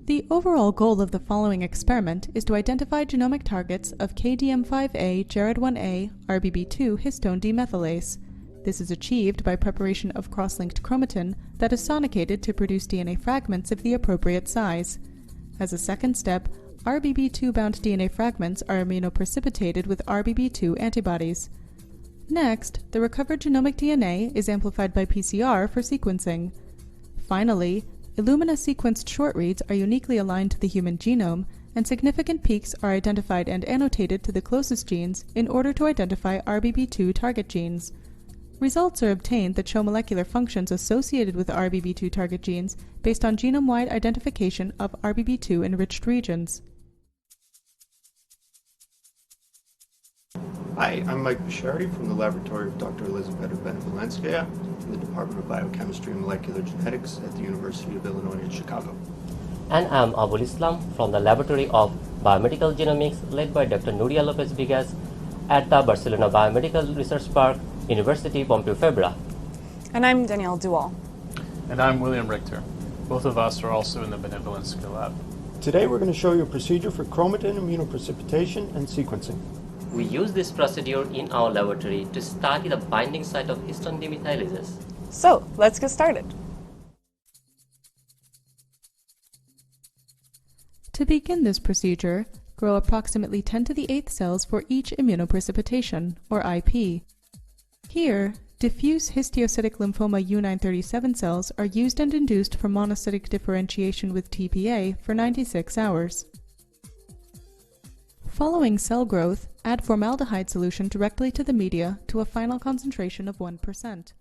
The overall goal of the following experiment is to identify genomic targets of KDM5A, Jared1A, RBB2 histone demethylase. This is achieved by preparation of cross-linked chromatin that is sonicated to produce DNA fragments of the appropriate size. As a second step, RBB2-bound DNA fragments are immunoprecipitated with RBB2 antibodies. Next, the recovered genomic DNA is amplified by PCR for sequencing. Finally, Illumina-sequenced short reads are uniquely aligned to the human genome, and significant peaks are identified and annotated to the closest genes in order to identify RBB2 target genes. Results are obtained that show molecular functions associated with RBB2 target genes based on genome-wide identification of RBB2 enriched regions. Hi, I'm Mike Beshiri from the laboratory of Dr. Elizaveta Benevolenskaya in the Department of Biochemistry and Molecular Genetics at the University of Illinois at Chicago. And I'm Abul from the laboratory of Biomedical Genomics led by Dr. Nuria Lopez-Bigas at the Barcelona Biomedical Research Park, University Pompeu Fabra. And I'm Dannielle DeWaal. And I'm William Richter. Both of us are also in the Benevolenskaya lab. Today we're going to show you a procedure for chromatin immunoprecipitation and sequencing. We use this procedure in our laboratory to study the binding site of histone demethylases. So, let's get started. To begin this procedure, grow approximately 10 to the 8th cells for each immunoprecipitation, or IP. Here, diffuse histiocytic lymphoma U937 cells are used and induced for monocytic differentiation with TPA for 96 hours. Following cell growth, add formaldehyde solution directly to the media to a final concentration of 1%.